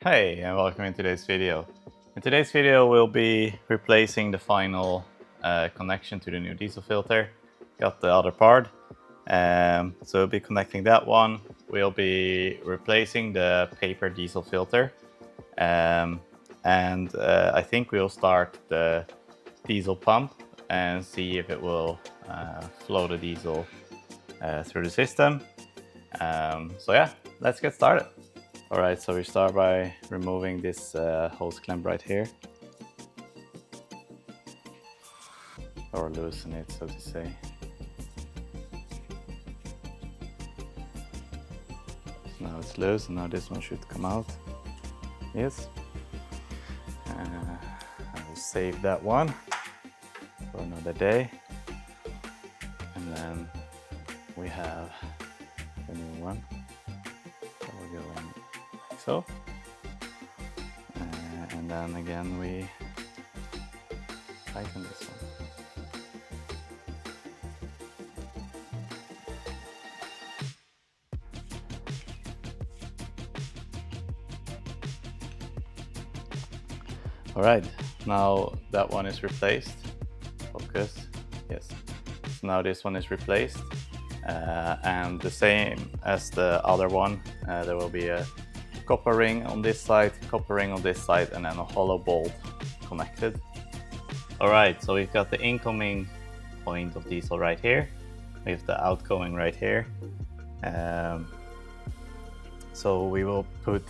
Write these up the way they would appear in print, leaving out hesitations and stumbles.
Hey, and welcome in today's video. In today's video, we'll be replacing the final connection to the new diesel filter. Got the other part. So we'll be connecting that one. We'll be replacing the paper diesel filter. I think we'll start the diesel pump and see if it will flow the diesel through the system. So yeah, let's get started. Alright, so we start by removing this hose clamp right here. Or loosen it, so to say. So now it's loose, and now this one should come out. Yes. I will save that one for another day. And then we have the new one. So we'll go in like so. And then again we tighten this one. Alright, now that one is replaced. Focus. Yes. So now this one is replaced. And the same as the other one, there will be a copper ring on this side, copper ring on this side, and then a hollow bolt connected. Alright, so we've got the incoming point of diesel right here. We have the outgoing right here. So we will put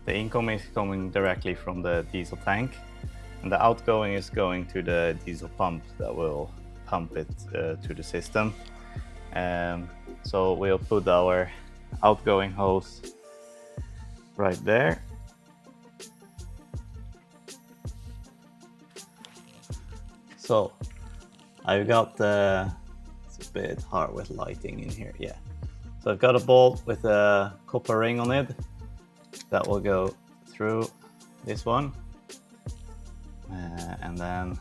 the incoming is coming directly from the diesel tank, and the outgoing is going to the diesel pump that will pump it to the system. So we'll put our outgoing hose right there. So I've got it's a bit hard with lighting in here, yeah. So I've got a bolt with a copper ring on it that will go through this one, and then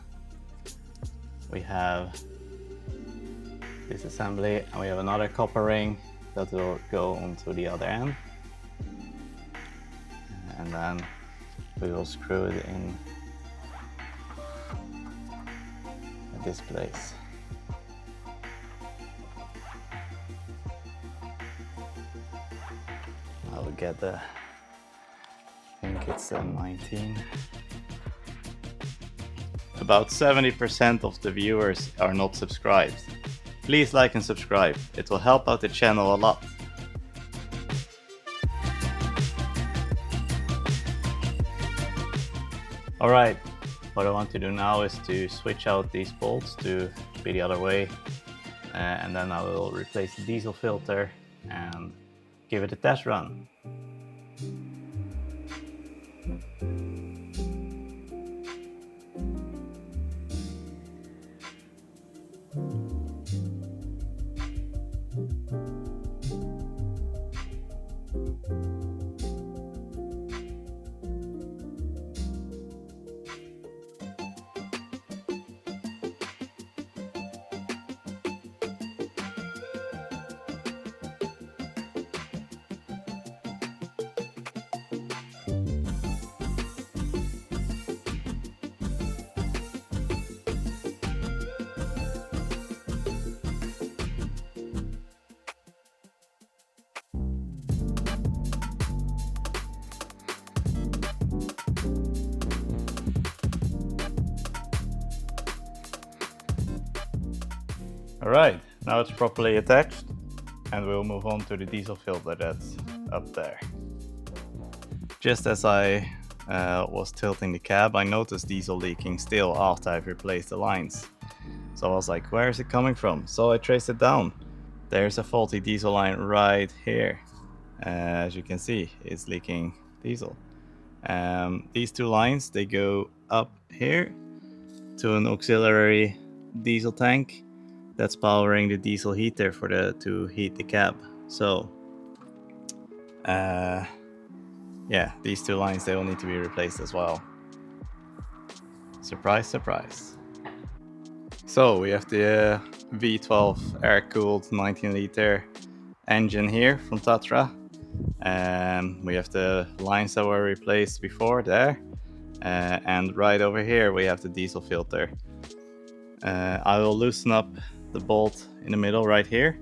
we have this assembly, and we have another copper ring that will go onto the other end, and then we will screw it in at this place. I will get the, I think it's a 19. About 70% of the viewers are not subscribed. Please like and subscribe, it will help out the channel a lot. Alright, what I want to do now is to switch out these bolts to be the other way, and then I will replace the diesel filter and give it a test run. Alright, now it's properly attached, and we'll move on to the diesel filter that's up there. Just as I was tilting the cab, I noticed diesel leaking still after I've replaced the lines. So I was like, where is it coming from? So I traced it down. There's a faulty diesel line right here. As you can see, it's leaking diesel. These two lines, they go up here to an auxiliary diesel tank that's powering the diesel heater for to heat the cab. So yeah, these two lines, they will need to be replaced as well. Surprise, surprise. So we have the V12 air-cooled 19-liter engine here from Tatra. We have the lines that were replaced before there, and right over here we have the diesel filter. I will loosen up the bolt in the middle right here,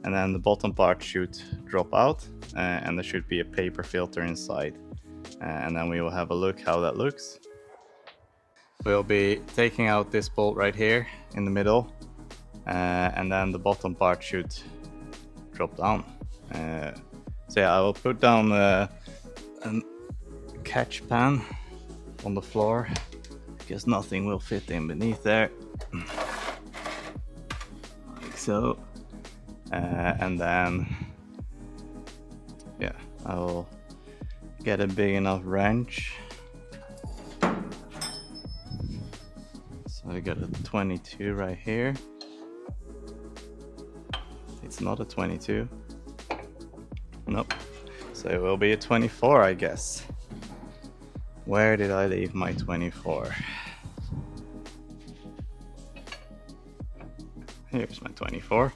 and then the bottom part should drop out, and there should be a paper filter inside. And then we will have a look how that looks. We'll be taking out this bolt right here in the middle, and then the bottom part should drop down. So yeah, I will put down a catch pan on the floor because nothing will fit in beneath there, like so. And then yeah, I will get a big enough wrench. So I got a 22 right here. It's not a 22. Nope. So it will be a 24, I guess. Where did I leave my 24? Here's my 24.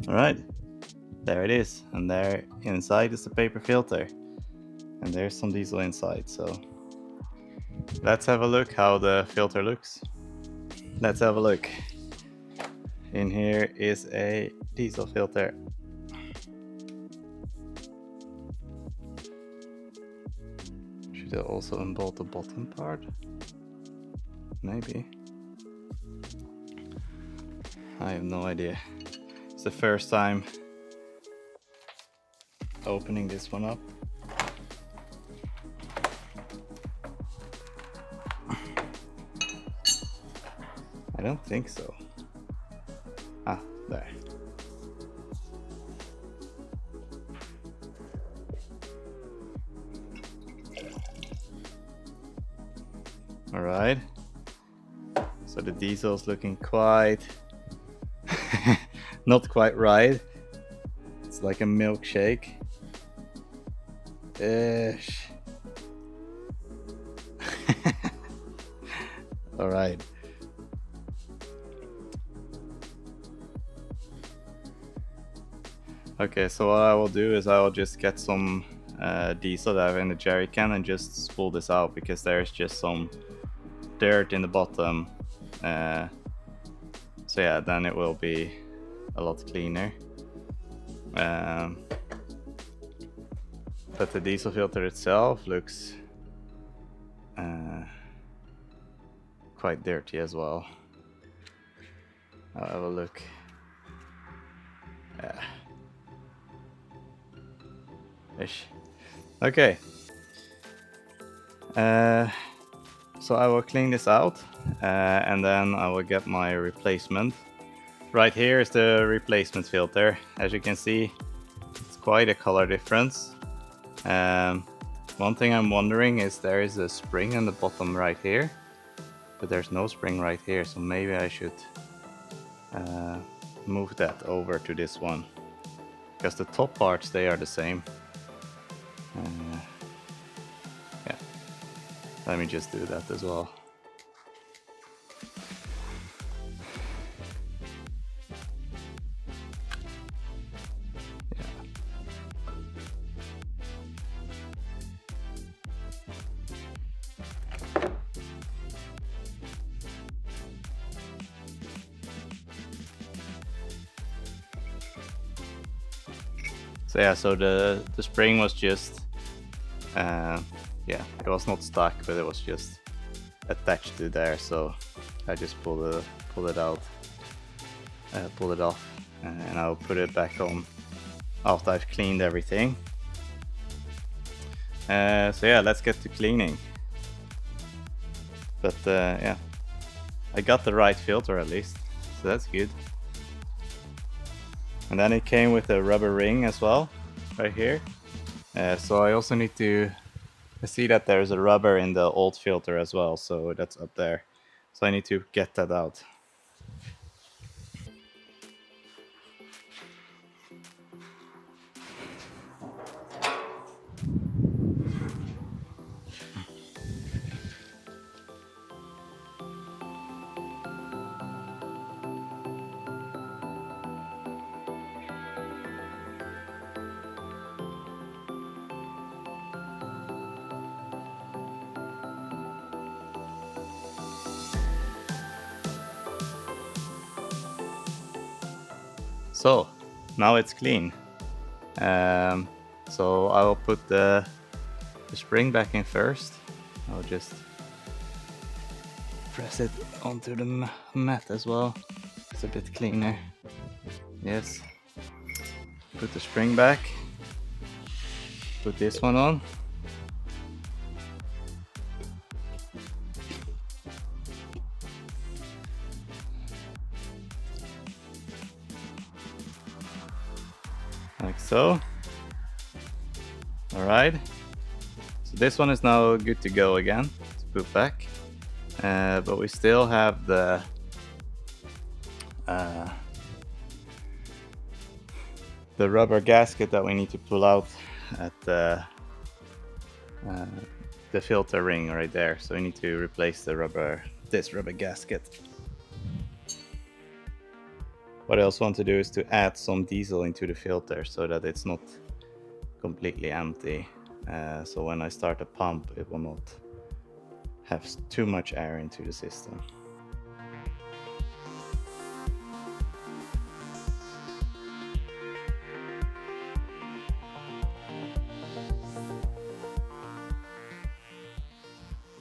Alright, there it is, and there inside is the paper filter, and there's some diesel inside. So let's have a look how the filter looks. Let's have a look. In here is a diesel filter. Should I also unbolt the bottom part? Maybe. I have no idea. It's the first time opening this one up. I don't think so. Ah, there. All right. So the diesel's looking quite not quite right. It's like a milkshake. Ish. All right. Okay, so what I will do is I will just get some diesel that I have in the jerry can and just spool this out, because there's just some dirt in the bottom. So yeah, then it will be a lot cleaner. But the diesel filter itself looks quite dirty as well. I'll have a look. Yeah. Ish. Okay. So I will clean this out, and then I will get my replacement. Right here is the replacement filter. As you can see, it's quite a color difference. One thing I'm wondering is there is a spring on the bottom right here, but there's no spring right here, so maybe I should move that over to this one, because the top parts, they are the same. Yeah, let me just do that as well. So yeah, so the spring was just yeah, it was not stuck, but it was just attached to there. So I just pulled it out, pull it off, and I'll put it back on after I've cleaned everything. So yeah, let's get to cleaning. But yeah, I got the right filter at least, so that's good. And then it came with a rubber ring as well, right here. So I also need to see that there's a rubber in the old filter as well, so that's up there. So I need to get that out. So now it's clean. So I will put the spring back in first. I'll just press it onto the mat as well. It's a bit cleaner. Yes. Put the spring back. Put this one on. Like so. Alright. So this one is now good to go again to put back. But we still have the rubber gasket that we need to pull out at the filter ring right there. So we need to replace this rubber gasket. What I also want to do is to add some diesel into the filter so that it's not completely empty. So when I start a pump, it will not have too much air into the system.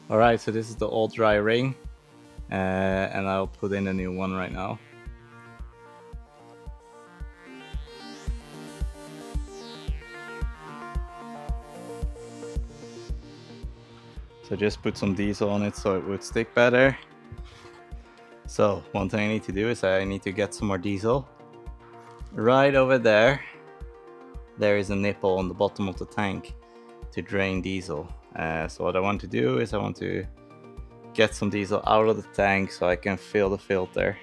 Alright, so this is the old dry ring, and I'll put in a new one right now. So just put some diesel on it so it would stick better. So one thing I need to do is I need to get some more diesel. Right over there, there is a nipple on the bottom of the tank to drain diesel. So what I want to do is I want to get some diesel out of the tank so I can fill the filter.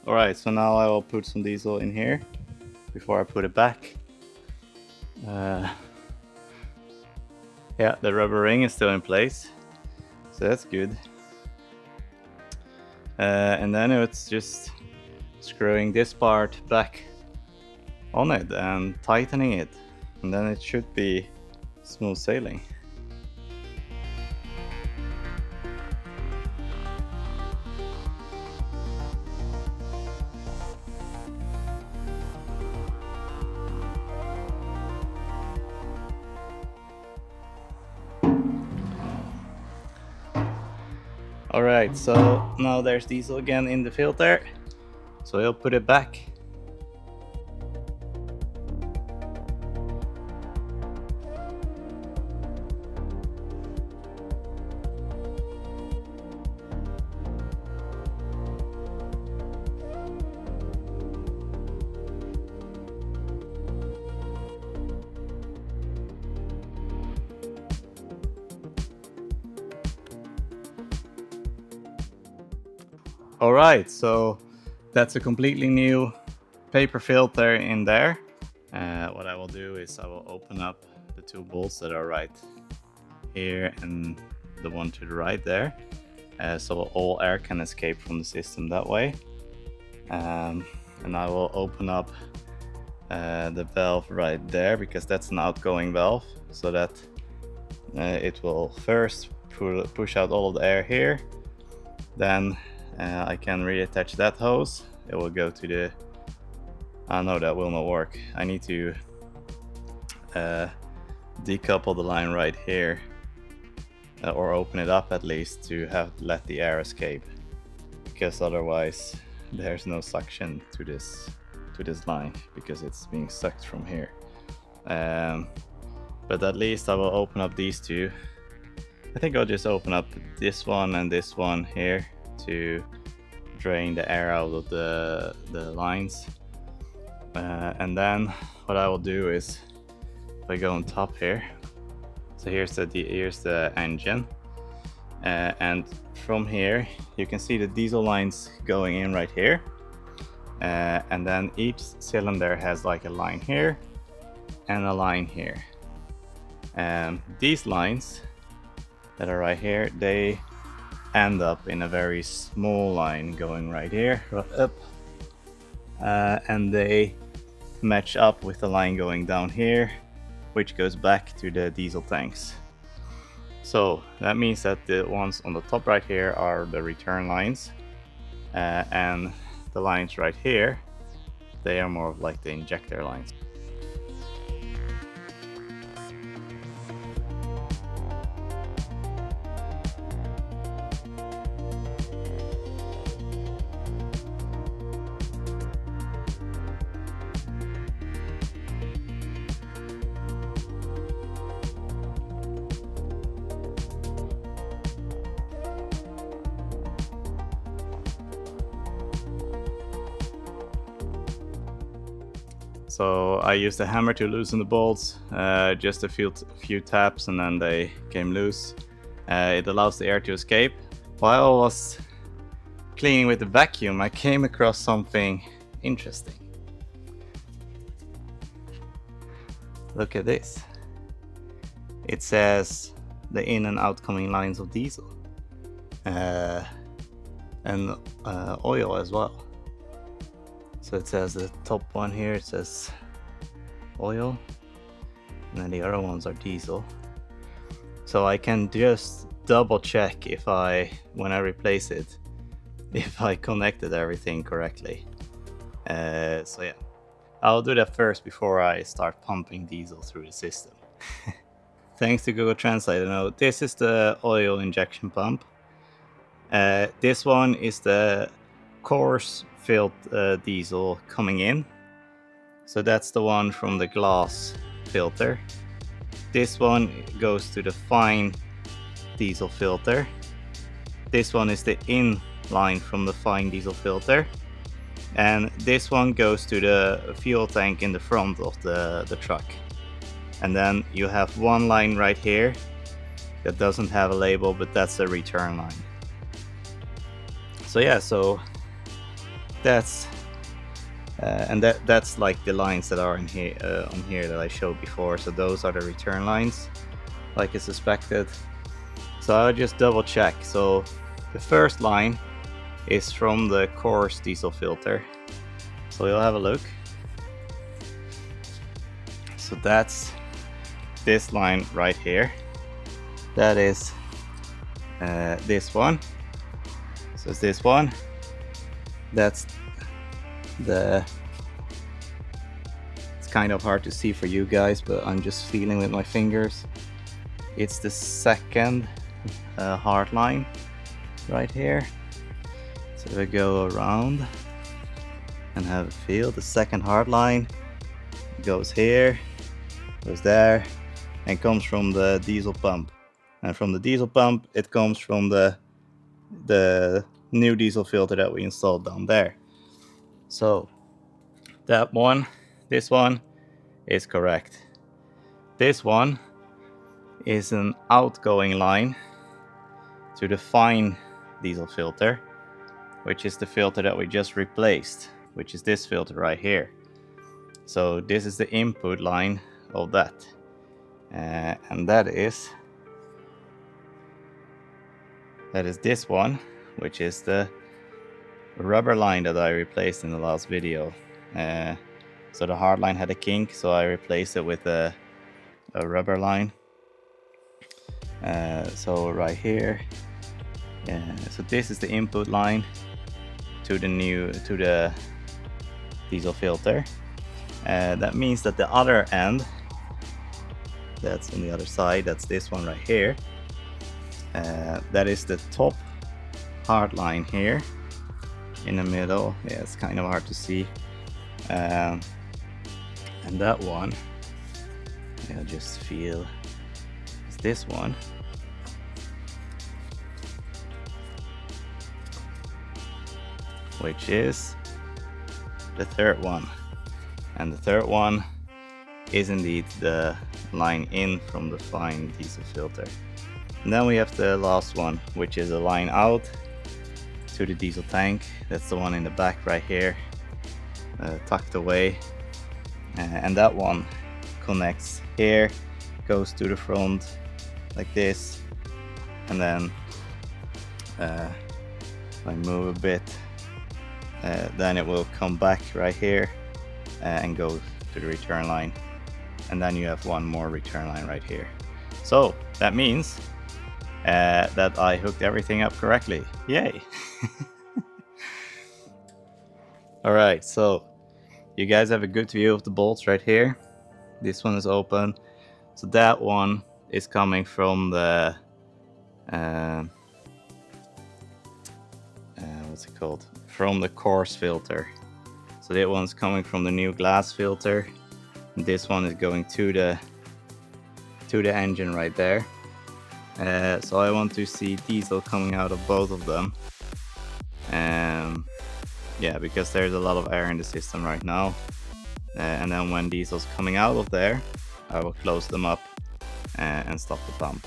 Alright, so now I will put some diesel in here before I put it back. Yeah, the rubber ring is still in place, so that's good. And then it's just screwing this part back on it and tightening it, and then it should be smooth sailing. Alright, so now there's diesel again in the filter, so I'll put it back. Alright, so that's a completely new paper filter in there. What I will do is I will open up the two bolts that are right here and the one to the right there, so all air can escape from the system that way. And I will open up the valve right there because that's an outgoing valve, so that it will first push out all of the air here. Then I can reattach that hose. It will go to the... no, that will not work. I need to decouple the line right here, or open it up at least to have let the air escape, because otherwise there's no suction to this line because it's being sucked from here. But at least I will open up these two. I think I'll just open up this one and this one here to drain the air out of the lines. And then what I will do is, if I go on top here, so here's the engine, and from here you can see the diesel lines going in right here, and then each cylinder has like a line here and a line here. These lines that are right here, they end up in a very small line going right here, up, and they match up with the line going down here, which goes back to the diesel tanks. So that means that the ones on the top right here are the return lines, and the lines right here, they are more of like the injector lines. So I used a hammer to loosen the bolts, just a few taps and then they came loose. It allows the air to escape. While I was cleaning with the vacuum, I came across something interesting. Look at this. It says the in and outgoing lines of diesel, and oil as well. So it says the top one here, it says oil, and then the other ones are diesel. So I can just double check when I replace it, if I connected everything correctly. So yeah, I'll do that first before I start pumping diesel through the system. Thanks to Google Translate, this is the oil injection pump. This one is the coarse filled diesel coming in. So that's the one from the glass filter. This one goes to the fine diesel filter. This one is the in line from the fine diesel filter. And this one goes to the fuel tank in the front of the truck. And then you have one line right here that doesn't have a label, but that's a return line. So yeah, so that's and that's like the lines that are in here on here that I showed before. So those are the return lines, like I suspected. So I'll just double check. So the first line is from the coarse diesel filter. So we'll have a look. So that's this line right here. That is this one. So it's this one. That's it's kind of hard to see for you guys, but I'm just feeling with my fingers. It's the second hard line right here. So we go around and have a feel. The second hard line goes here, goes there, and comes from the diesel pump. And from the diesel pump, it comes from the new diesel filter that we installed down there. So that one, this one is correct. This one is an outgoing line to the fine diesel filter, which is the filter that we just replaced, which is this filter right here. So this is the input line of that, and that is this one, which is the rubber line that I replaced in the last video. So the hard line had a kink, so I replaced it with a rubber line. So right here, so this is the input line to the diesel filter. That means that the other end that's on the other side. That's this one right here. That is the top hard line here in the middle. Yeah, it's kind of hard to see. And that one, I'll just feel, is this one. Which is the third one. And the third one is indeed the line in from the fine diesel filter. And then we have the last one, which is a line out to the diesel tank. That's the one in the back right here, tucked away. And that one connects here, goes to the front like this, and then if I move a bit, then it will come back right here and go to the return line. And then you have one more return line right here. So that means that I hooked everything up correctly. Yay! Alright, so you guys have a good view of the bolts right here. This one is open. So that one is coming from the what's it called? From the coarse filter. So that one's coming from the new glass filter. And this one is going to the engine right there. So I want to see diesel coming out of both of them. Yeah, because there's a lot of air in the system right now. And then when diesel's coming out of there, I will close them up and stop the pump.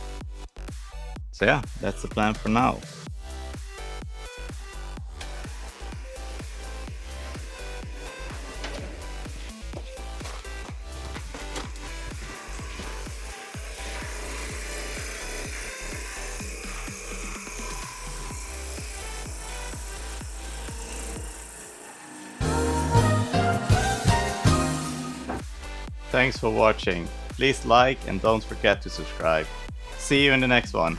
So yeah, that's the plan for now. Thanks for watching. Please like and don't forget to subscribe. See you in the next one.